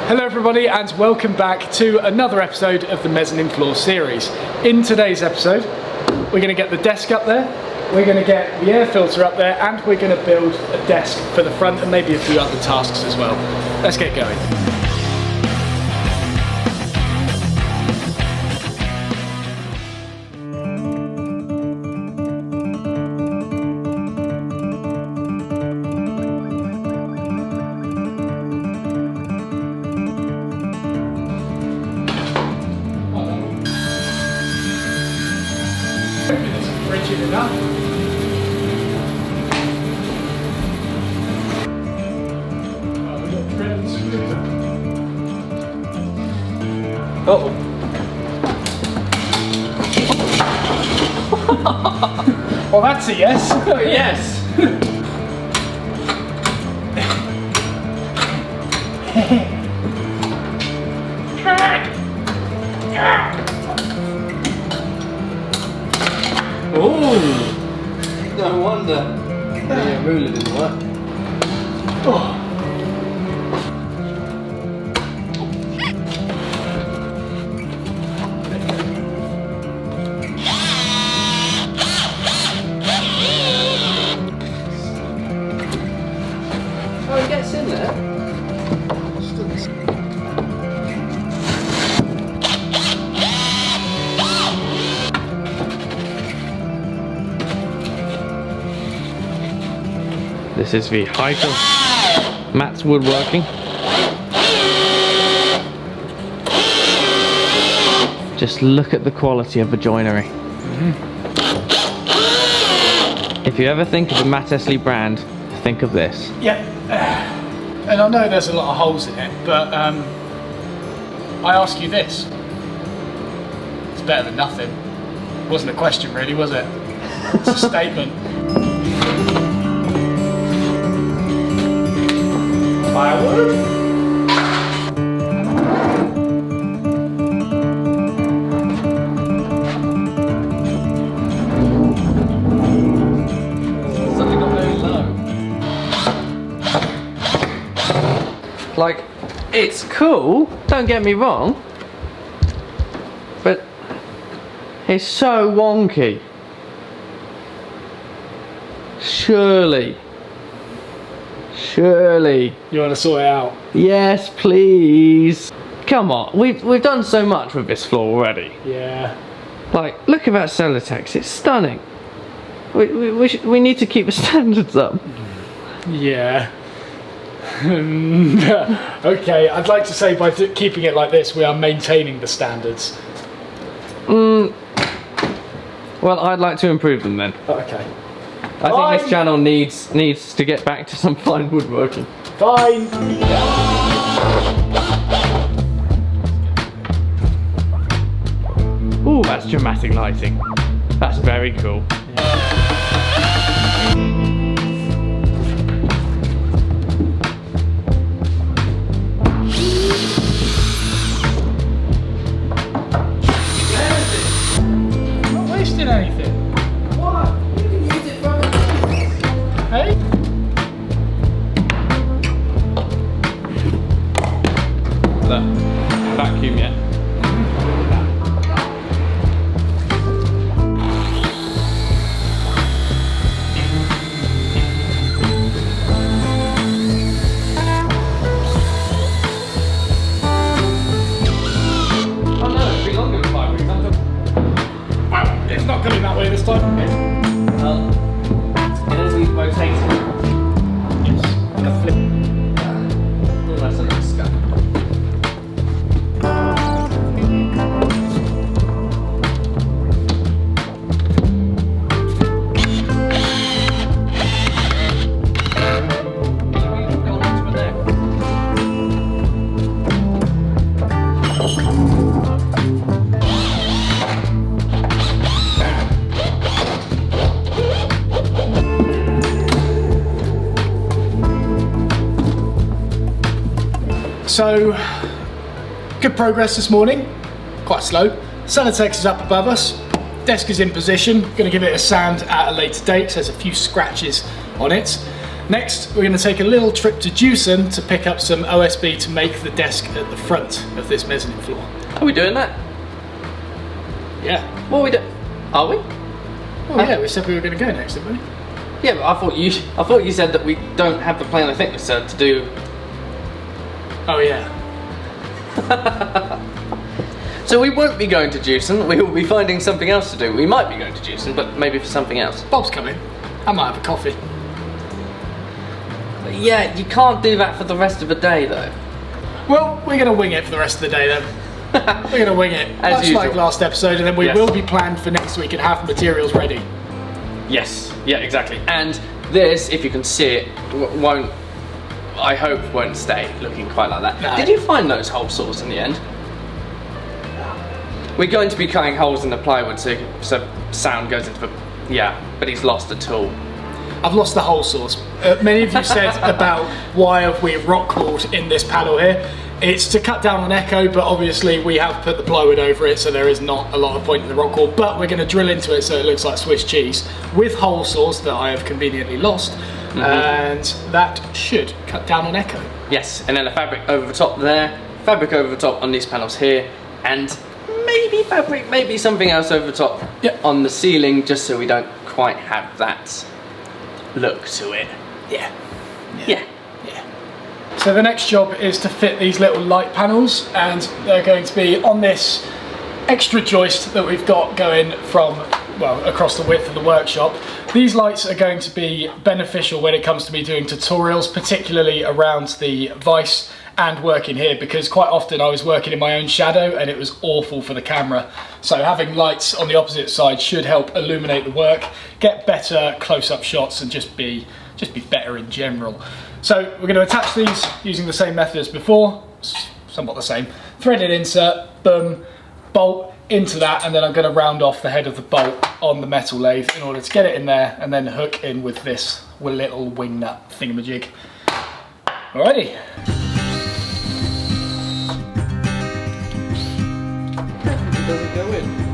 Hello everybody and welcome back to another episode of the Mezzanine Floor series. In today's episode, we're going to get the desk up there, we're going to get the air filter up there, and we're going to build a desk for the front and maybe a few other tasks as well. Let's get going. Rigid enough. Oh. Well, that's a yes. Oh, yes. Oh, no wonder the ruler didn't work. Oh. Oh, it gets in there. This is the height of Matt's woodworking. Just look at the quality of the joinery. If you ever think of a Matt Estlea brand, think of this. Yeah, and I know there's a lot of holes in it, but I ask you this. It's better than nothing. Wasn't a question really, was it? It's a statement. Firewood? Something got very low. Like, it's cool, don't get me wrong, but it's so wonky. Surely. You want to sort it out? Yes, please. Come on, we've done so much with this floor already. Yeah. Like, look at that Celotex, it's stunning. We need to keep the standards up. Yeah. Okay, I'd like to say by keeping it like this, we are maintaining the standards. Well, I'd like to improve them then. Okay. I think this channel needs to get back to some fine woodworking. Fine. Ooh, that's dramatic lighting. That's very cool. I'm not wasting anything. What? You can use it for Hey? Look, vacuum yet. Oh no, it'll be longer than 5 weeks. Well, it's not coming that way this time. It'll be rotating. Yes. Gonna flip. Oh, that's a nice scuff. So, good progress this morning. Quite slow. Celotex is up above us. Desk is in position. Going to give it a sand at a later date. So there's a few scratches on it. Next, we're going to take a little trip to Jewson to pick up some OSB to make the desk at the front of this mezzanine floor. Are we doing that? Yeah. What are we doing? Are we? Oh yeah, we said we were going to go next, didn't we? Yeah, but I thought you said that we don't have the plan of thickness to do. Oh yeah. So we won't be going to Jewson. We will be finding something else to do. We might be going to Jewson, but maybe for something else. Bob's coming. I might have a coffee. But yeah, you can't do that for the rest of the day, though. Well, we're going to wing it for the rest of the day then. We're going to wing it, As much usual. like last episode, and then we Yes. will be planned for next week and have materials ready. Yes. Yeah, exactly. And this, if you can see it, won't. I hope won't stay looking quite like that. No. Did you find those hole saws in the end? We're going to be cutting holes in the plywood so sound goes into the. Yeah, but he's lost a tool. I've lost the whole source. Many of you said about why have we rock walled in this panel here. It's to cut down on echo, but obviously we have put the plywood over it, so there is not a lot of point in the rock wall, but we're going to drill into it so it looks like Swiss cheese with hole saws that I have conveniently lost, and that should cut down on echo. Yes, and then a fabric over the top there, fabric over the top on these panels here, and maybe fabric, maybe something else over the top on the ceiling, just so we don't quite have that look to it. Yeah. Yeah. So the next job is to fit these little light panels, and they're going to be on this extra joist that we've got going from, well, across the width of the workshop. These lights are going to be beneficial when it comes to me doing tutorials, particularly around the vise and working here, because quite often I was working in my own shadow and it was awful for the camera. So having lights on the opposite side should help illuminate the work, get better close-up shots, and just be better in general. So we're going to attach these using the same method as before, somewhat the same. Threaded insert, boom, bolt into that, and then I'm going to round off the head of the bolt on the metal lathe in order to get it in there and then hook in with this little wing nut thingamajig. Alrighty. Doesn't go in.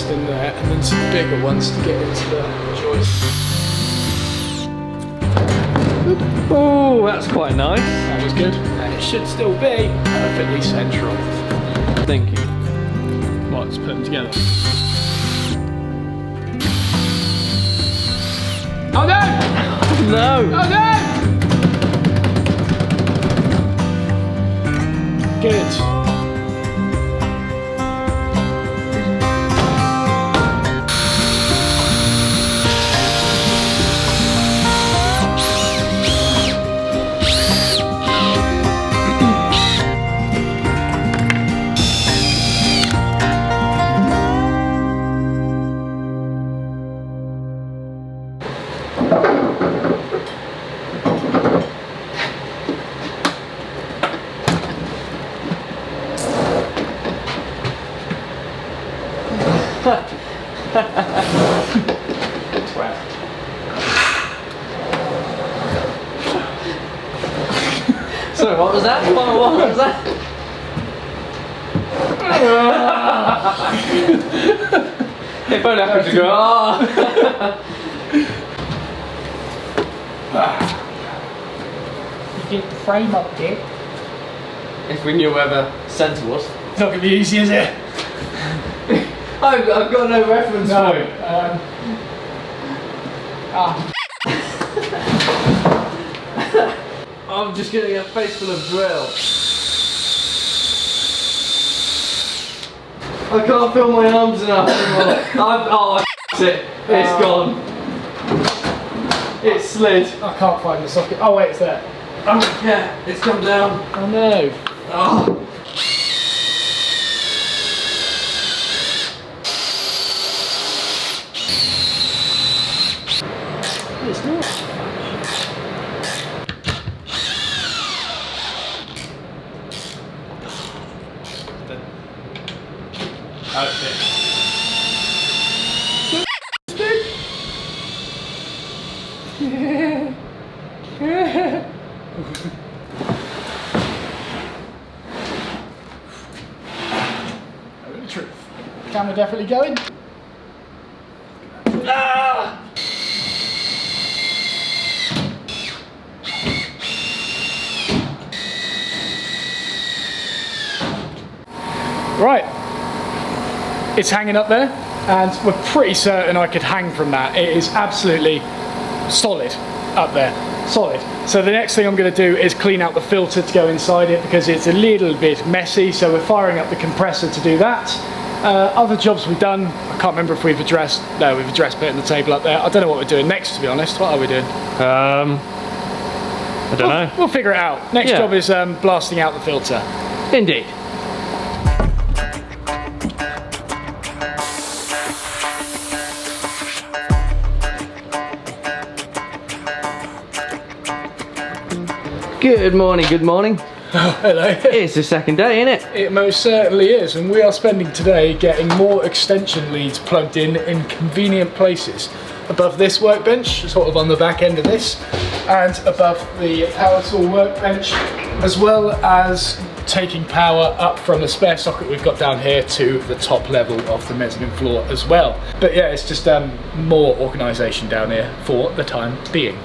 In there, and then some bigger ones to get into the joist. Oh, that's quite nice. That was good, and it should still be perfectly central. Thinking. Well, let's put them together. Oh no! No. Oh no! Good. Sorry, what was that? What was that? If only I could go. You get the frame up, Dick. If we knew where the centre was. It's not going to be easy, is it? I've got no reference for it. I'm just getting a face full of drill. I can't feel my arms enough anymore. Oh, it. It's gone. It slid. I can't find the socket. Oh wait, it's there. Oh yeah, it's come down. Oh no. Oh. It's not. The truth. Camera definitely going. Ah! Right, it's hanging up there, and we're pretty certain I could hang from that. It is absolutely solid up there, solid. So the next thing I'm going to do is clean out the filter to go inside it because it's a little bit messy, so we're firing up the compressor to do that. Other jobs we've done, I can't remember if we've addressed, no, we've addressed putting the table up there. I don't know what we're doing next, to be honest. What are we doing? I don't know. We'll figure it out. Next job is blasting out the filter. Indeed. Good morning, good morning. Oh, hello. It's the second day, isn't it? It most certainly is, and we are spending today getting more extension leads plugged in convenient places. Above this workbench, sort of on the back end of this, and above the power tool workbench, as well as taking power up from the spare socket we've got down here to the top level of the mezzanine floor as well. But yeah, it's just more organisation down here for the time being.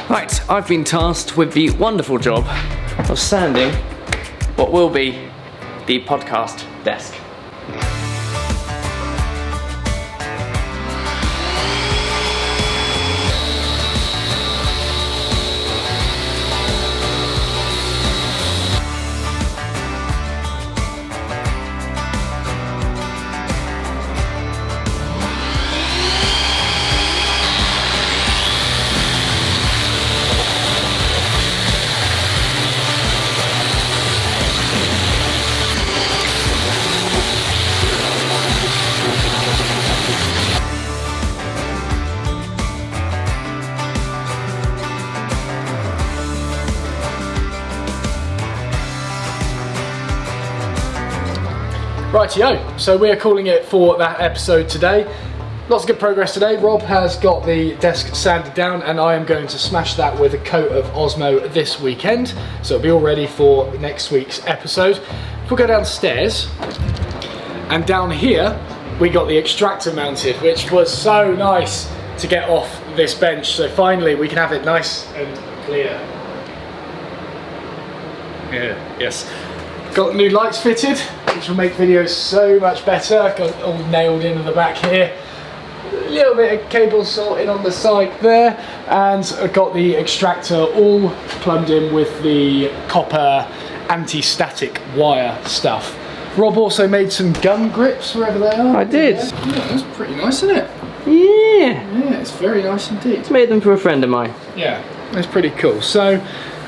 Right, I've been tasked with the wonderful job of sanding what will be the podcast desk. Rightio, so we're calling it for that episode today. Lots of good progress today. Rob has got the desk sanded down and I am going to smash that with a coat of Osmo this weekend. So it'll be all ready for next week's episode. If we go downstairs, and down here we got the extractor mounted, which was so nice to get off this bench. So finally we can have it nice and clear. Yeah, yes. Got new lights fitted, which will make videos so much better. Got it all nailed in the back here. A little bit of cable sorting on the side there, and I've got the extractor all plumbed in with the copper anti-static wire stuff. Rob also made some gun grips wherever they are. I did. Yeah, that's pretty nice, isn't it? Yeah. Yeah, it's very nice indeed. Made them for a friend of mine. Yeah, it's pretty cool. So,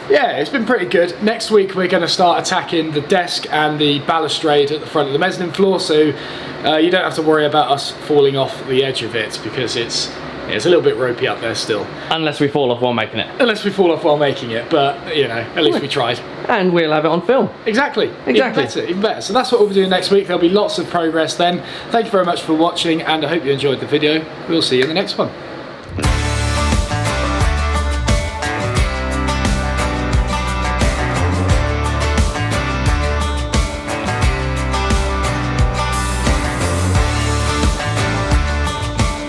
yeah, it's been pretty good. Next week we're going to start attacking the desk and the balustrade at the front of the mezzanine floor, so you don't have to worry about us falling off the edge of it because it's It's a little bit ropey up there still. Unless we fall off while making it. Unless we fall off while making it, but you know, at least we tried. And we'll have it on film. Exactly. Exactly. Even better. So that's what we'll be doing next week. There'll be lots of progress then. Thank you very much for watching, and I hope you enjoyed the video. We'll see you in the next one.